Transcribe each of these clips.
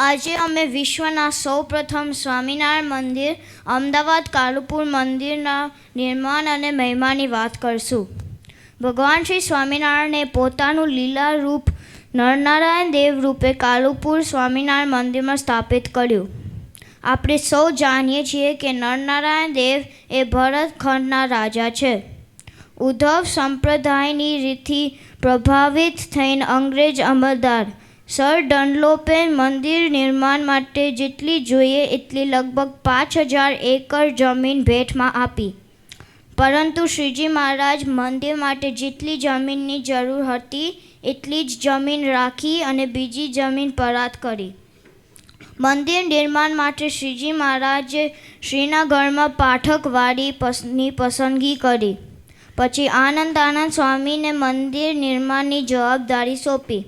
આજે અમે વિશ્વના સૌપ્રથમ સ્વામિનારાયણ મંદિર અમદાવાદ કાલુપુર મંદિરના નિર્માણ અને મહિમાની વાત કરશું. ભગવાન શ્રી સ્વામિનારાયણે પોતાનું લીલા રૂપ નરનારાયણ દેવ રૂપે કાલુપુર સ્વામિનારાયણ મંદિરમાં સ્થાપિત કર્યું. આપણે સૌ જાણીએ છીએ કે નરનારાયણ દેવ એ ભરતખંડના રાજા છે. ઉદ્ધવ સંપ્રદાયની રીતથી પ્રભાવિત થઈને અંગ્રેજ અમલદાર સર ડનલોપે મંદિર નિર્માણ માટે જેટલી જોઈએ એટલી લગભગ 5000 એકર જમીન ભેટમાં આપી. પરંતુ શ્રીજી મહારાજ મંદિર માટે જેટલી જમીનની જરૂર હતી એટલી જ જમીન રાખી અને બીજી જમીન પરાત કરી. મંદિર નિર્માણ માટે શ્રીજી મહારાજે શ્રીનગરમાં પાઠકવાડીની પસંદગી કરી. પછી આનંદાનંદ સ્વામીને મંદિર નિર્માણની જવાબદારી સોંપી.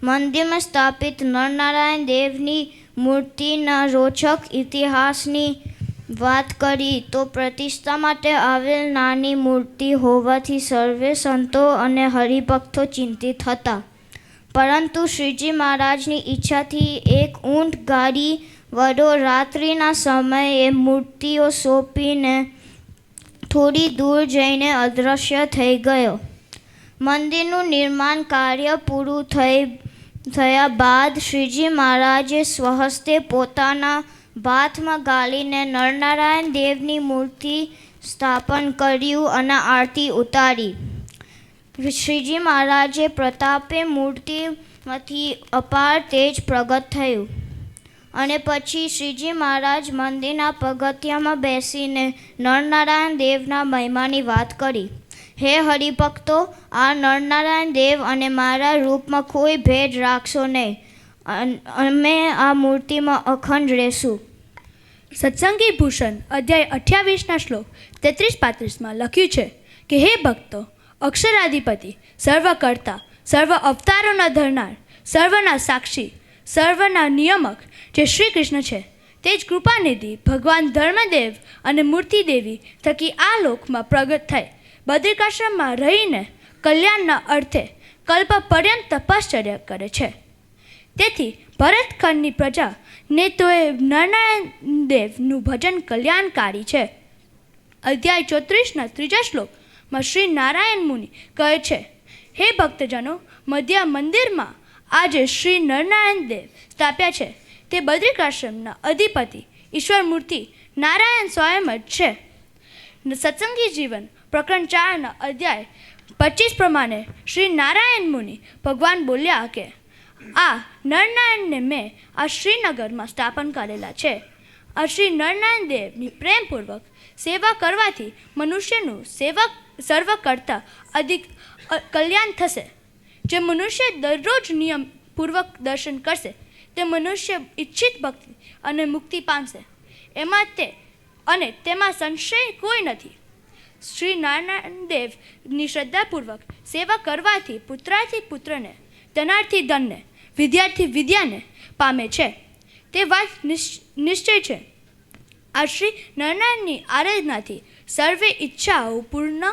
મંદિરમાં સ્થાપિત નરનારાયણ દેવની મૂર્તિના રોચક ઇતિહાસની વાત કરી તો પ્રતિષ્ઠા માટે આવેલ નાની મૂર્તિ હોવાથી સર્વે સંતો અને હરિભક્તો ચિંતિત હતા. પરંતુ શ્રીજી મહારાજની ઈચ્છાથી એક ઊંટ ગાડી વડો રાત્રિના સમયે મૂર્તિઓ સોંપીને થોડી દૂર જઈને અદૃશ્ય થઈ ગયો. મંદિરનું નિર્માણ કાર્ય પૂરું થયા બાદ શ્રીજી મહારાજે સ્વહસ્તે પોતાના ભાથમાં ગાલીને નરનારાયણ દેવની મૂર્તિ સ્થાપન કર્યું અને આરતી ઉતારી. શ્રીજી મહારાજે પ્રતાપે મૂર્તિમાંથી અપાર તેજ પ્રગટ થયું અને પછી શ્રીજી મહારાજ મંદિરના પગથિયામાં બેસીને નરનારાયણ દેવના મહિમાની વાત કરી. હે હરિભક્તો, આ નરનારાયણ દેવ અને મારા રૂપમાં કોઈ ભેદ રાખશો નહીં. અમે આ મૂર્તિમાં અખંડ રહેશું. સત્સંગી ભૂષણ અધ્યાય 28ના શ્લોક 33-35માં લખ્યું છે કે હે ભક્તો, અક્ષરાધિપતિ, સર્વકર્તા, સર્વ અવતારોના ધરનાર, સર્વના સાક્ષી, સર્વના નિયામક જે શ્રી કૃષ્ણ છે તે જ કૃપાનિધિ ભગવાન ધર્મદેવ અને મૂર્તિદેવી થકી આ લોકમાં પ્રગટ થઈ બદ્રિકાશ્રમમાં રહીને કલ્યાણના અર્થે કલ્પ પર્યંત તપશ્ચર્યા કરે છે. તેથી ભરતખંડની પ્રજાને તોએ નરનારાયણ દેવનું ભજન કલ્યાણકારી છે. અધ્યાય 34ના 3જા શ્લોકમાં શ્રી નારાયણ મુનિ કહે છે, હે ભક્તજનો, મધ્ય મંદિરમાં આજે શ્રી નરનારાયણ દેવ સ્થાપ્યા છે તે બદ્રિકાશ્રમના અધિપતિ ઈશ્વર મૂર્તિ નારાયણ સ્વયં જ છે. સત્સંગી જીવન પ્રકરણ 4ના અધ્યાય 25 પ્રમાણે શ્રી નારાયણ મુનિ ભગવાન બોલ્યા કે આ નરનારાયણને મેં આ શ્રીનગરમાં સ્થાપન કરેલા છે. આ શ્રી નરનારાયણ દેવની પ્રેમપૂર્વક સેવા કરવાથી મનુષ્યનું સર્વ કરતાં અધિક કલ્યાણ થશે. જે મનુષ્ય દરરોજ નિયમપૂર્વક દર્શન કરશે તે મનુષ્ય ઈચ્છિત ભક્તિ અને મુક્તિ પામશે. તેમાં સંશય કોઈ નથી. શ્રી નારાયણ દેવની શ્રદ્ધાપૂર્વક સેવા કરવાથી પુત્રાર્થી પુત્રને, ધનાર્થી ધનને, વિદ્યાર્થી વિદ્યાને પામે છે તે વાત નિશ્ચય છે. આ શ્રી નારાયણની આરાધનાથી સર્વે ઈચ્છાઓ પૂર્ણ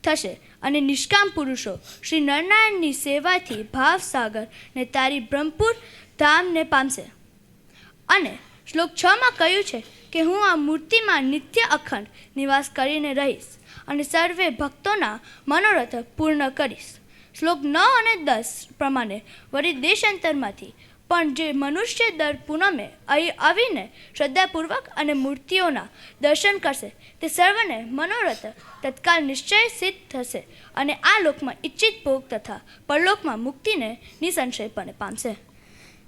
થશે અને નિષ્કામ પુરુષો શ્રી નારાયણની સેવાથી ભાવસાગર ને તારી બ્રહ્મપુર ધામને પામશે. અને શ્લોક 6માં કહ્યું છે કે હું આ મૂર્તિમાં નિત્ય અખંડ નિવાસ કરીને રહીશ અને સર્વે ભક્તોના મનોરથ પૂર્ણ કરીશ. શ્લોક 9 અને 10 પ્રમાણે વળી દેશાંતરમાંથી પણ જે મનુષ્ય દર પૂનમે અહીં આવીને શ્રદ્ધાપૂર્વક અને મૂર્તિઓના દર્શન કરશે તે સર્વને મનોરથ તત્કાલ નિશ્ચય સિદ્ધ થશે અને આ લોકમાં ઈચ્છિત ભોગ તથા પરલોકમાં મુક્તિને નિસંશયપણે પામશે.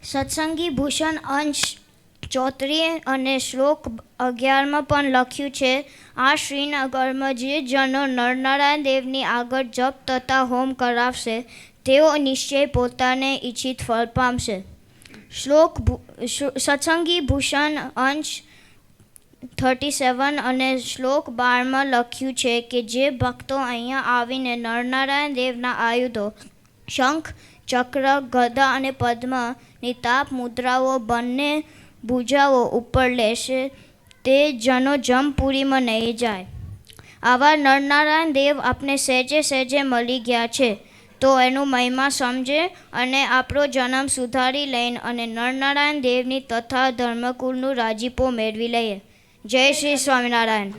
સત્સંગી ભૂષણ અંશ 34 અને શ્લોક 11માં પણ લખ્યું છે, આ શ્રીનગરમાં જે જનો નરનારાયણ દેવની આગળ જપ તથા હોમ કરાવશે તેઓ નિશ્ચય પોતાને ઈચ્છિત ફળ પામશે. સત્સંગી ભૂષણ અંશ 37 અને શ્લોક 12માં લખ્યું છે કે જે ભક્તો અહીંયા આવીને નરનારાયણ દેવના આયુધો શંખ, ચક્ર, ગદા અને પદ્મની તાપ મુદ્રાઓ બંને ભુજાઓ ઉપર લેશે તે જનો જમપુરીમાં નહીં જાય. આવા નરનારાયણ દેવ આપને સહેજે સહેજે મળી ગયા છે. તો એનું મહિમા સમજે અને આપણો જન્મ સુધારી લઈને અને નરનારાયણ દેવની તથા ધર્મકુળનું રાજીપો મેળવી લઈએ. જય શ્રી સ્વામિનારાયણ.